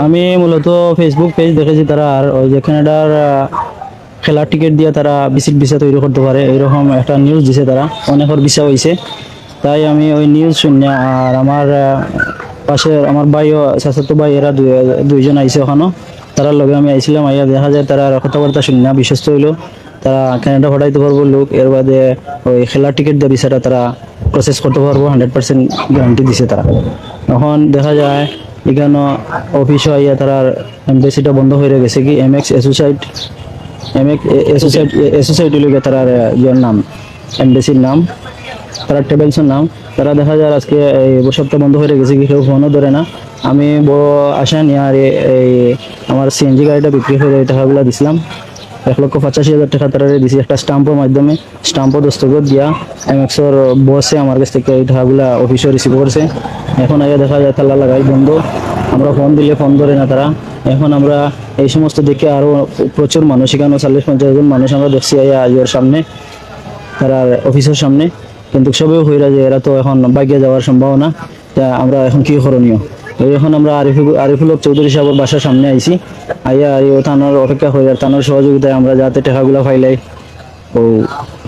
আমি মূলত Facebook page দেখেছি তারা আর ওই যে কানাডার খেলার টিকিট দিয়ে তারা ভিসিট ভিসা তৈরি করতে পারে এরকম একটা নিউজ দিছে তারা অনেকের ভিসা হয়েছে। তাই আমি ওই নিউজ শুনে আর আমার পাশে আমার ভাইও চাচাতো ভাই এরা দুইজন আইছে ওখানে তারার লগে আমি আইছিলাম আইয়া দেখা যায় তারা কথাবার্তা শুনে বিশ্বস্ত হইলো তারা কানাডা পাঠাইতে পারবো লোক এর বাদে ওই খেলার টিকিট দিয়ে ভিসাটা তারা প্রসেস করতে পারবো 100% গ্যারান্টি দিছে তারা। এখন দেখা যায় এখানে অফিসও আইয়া তারা এমবেসিটা বন্ধ হয়ে গেছে কি এমএক্স অ্যাসোসিয়েট অ্যাসোসিয়েট লোকে তার ইয়ের নাম এমবেসির নাম তারা ট্রেভেলসের নাম তারা দেখা যায় আজকে এই সপ্তাহ বন্ধ হয়ে গেছে কি কেউ ফোনও ধরে না। আমি বড় আশা নিয়ে আর এই আমার সিএনজি গাড়িটা বিক্রি করে এই টাকাগুলো দিছিলাম 1,85,000 টাকা তারা দিছি একটা স্টাম্পের মাধ্যমে স্টাম্পও দস্তখত দিয়া এমএক্সর বসে আমার কাছ থেকে এই টাকাগুলা অফিসে রিসিভ করছে। এখন আগে দেখা যায় তালা লাগাই বন্ধ আমরা ফোন দিলে ফোন ধরে না তারা। এখন আমরা এই সমস্ত দেখে আরো প্রচুর মানুষ এখানে 40-50 জন মানুষ আমরা দেখছি আজের সামনে তারা অফিসের সামনে কিন্তু সবেও হইরা যে এরা তো এখন বাইকে যাওয়ার সম্ভাবনা তা আমরা এখন কি করণীয় এখন আমরা আরিফুল হক চৌধুরী সাহেবের বাসার সামনে আইছি আইয়া আর থানার অপেক্ষা হয়ে আর থানার সহযোগিতায় আমরা যাতে টাকাগুলো ফাইলাই ও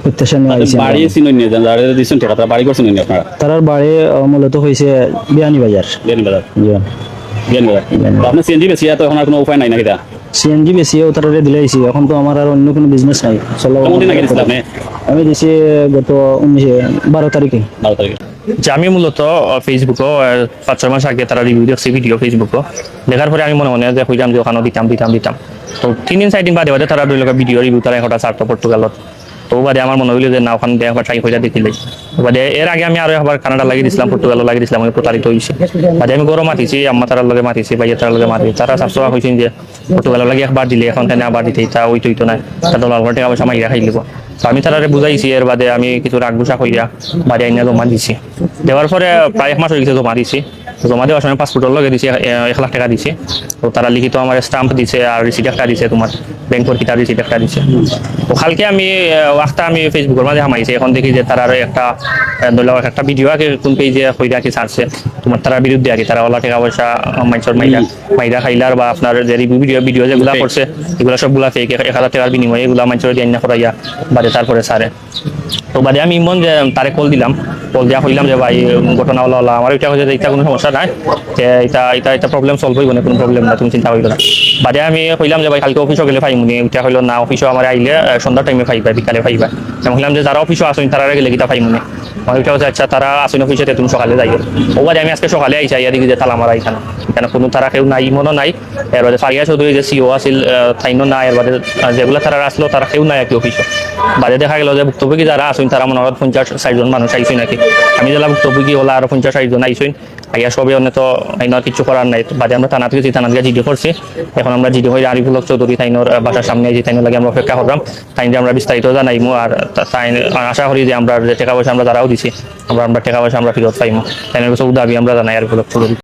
প্রত্যাশা নিয়ে আইছি। বাড়ি চিনুন নিয়ে যান যারা দিছেন টাকা তারা বাড়ি করছেন নি আপনারা? তারার বাড়ি মূলত হয়েছে বিয়ানীবাজার। বিয়ানীবাজার জি বিয়ানীবাজার। তো আপনার সিএনজি বেশি তো এখন আর কোনো উপায় নাই নাকি এটা? সিএনজি বেশিও তারা দিলাইছি এখন তো আমার আর অন্য কোনো বিজনেস নাই চলো। কোন দিন আগে দিছিলেন আপনি? আমি দিছি গত 12 তারিখে। 12 তারিখে। যে আমি মূলত ফেসবুকও 5-6 মাস আগে তারা রিভিউ দেখছি ভিডিও ফেসবুকও দেখার পরে আমি মনে মনে যে হইলাম যে ওখানে দিতাম তো 3 দিন 4 দিন বাদে তারা দুই লোক ভিডিও রিভিউ তারা একটা ছাড়তো পর্তুগালত তো বাদে আমার মনে হইলো যে না ওখানে একবার ট্রাই করে দেখিলে বাদে এর আগে আমি আরো একবার কানাডা লাগিয়ে দিয়েছিলাম পর্তুগালও লাগিয়ে দিয়েছিলাম আমি প্রতারিত হয়েছি বাদে আমি গরম মাতিছি আম্মা তারার লগে মাতিছি ভাইয়া তারার লগে মাতি তারা সাবসোয়া হয়েছেন যে পর্তুগালও লাগিয়ে একবার দিলে এখন তাই আবার দিতে তা ওই তো না তা ডলার টাকা পয়সা মাইরা খাই লিব। তো আমি তারা বুঝাইছি এর বাদে আমি কিছু রাগ গুসা কইরা বাদে আইনা জমা দিছি দেওয়ার পরে প্রায় 1 মাস হয়ে গেছে জমা দিছি জমা দেওয়ার সময় পাসপোর্টের লগে দিছি 1 লাখ টাকা দিছি তো তারা লিখিত আমার স্টাম্প দিছে আর রিসিট একটা দিছে তোমার ব্যাংকের কিতা রিসিট একটা দিছে। তো কালকে আমি ওয়াক্তা আমি ফেসবুকের মাঝে হামাইছি এখন দেখি যে তারা একটা ধরলাম একটা ভিডিও আগে কোন পেজে কইরা কি ছাড়ছে তোমার তার বিরুদ্ধে আগে তারা ওলা টাকা পয়সা মাইসর মাইরা খাইলার বা আপনার যে ভিডিও যেগুলা করছে এগুলা সবগুলা ফেক 1,000 টাকার বিনিময়ে এগুলা মাইসর দিয়ে আইনা করাইয়া বাদে তারপরে সারে। তো বাদে আমি ইমন যে তারে কল দিলাম কল দিয়া কইলাম যে ভাই ঘটনা হলো আমার এটা হচ্ছে এটা কোনো সমস্যা নাই এটা প্রবলেম সলভ হইব না কোনো প্রবলেম না তুমি চিন্তা করিও না। বাদে আমি কইলাম যে ভাই কালকে অফিসে গেলে পাইমুনি এটা হইলো না অফিসে আমার আইলে সন্ধ্যার টাইমে পাইবা বিকালে পাইবা আমি কইলাম যে যারা অফিসে আসুন তারা গেলে কিতা পাইমুনি ওইটা হচ্ছে আচ্ছা তারা আসুন অফিসে তুমি সকালে যাইও ও বাদে আমি আজকে সকালে আইসা ইয়া দেখি যে তালা মারা এখানে এখানে কোনো তারা কেউ নাই মনে নাই এর বাদে ফারিয়া চৌধুরী যে সিও আছিল তাইনো নাই এর বাদে যেগুলো তারা আসলো তারা কেউ নাই আর কি অফিসে বাদে দেখা গেল যে ভুক্তভোগী যারা আসুন তারা মনে হয় 50-60 জন মানুষ আইসুই নাকি আমি যেলা ভুক্তভোগী ওলা আরো 50-60 জন আইসুন আইয়া সবে অন্য তো আইনার কিছু করার নাই বাদে আমরা থানা থেকে থানা থেকে জিডি করছি এখন আমরা জিডি হয়ে আরিফুল হক চৌধুরী তাইনোর বাসার সামনে যে তাইনোর লাগে আমরা অপেক্ষা করলাম তাই যে আমরা বিস্তারিত জানাইমু আর আশা করি যে আমরা যে টাকা পয়সা আমরা যারাও দিছি আমরা টাকা পয়সা আমরা ফেরত পাইমু তাইনোর কিছু দাবি আমরা জানাই আরিফুল হক চৌধুরী।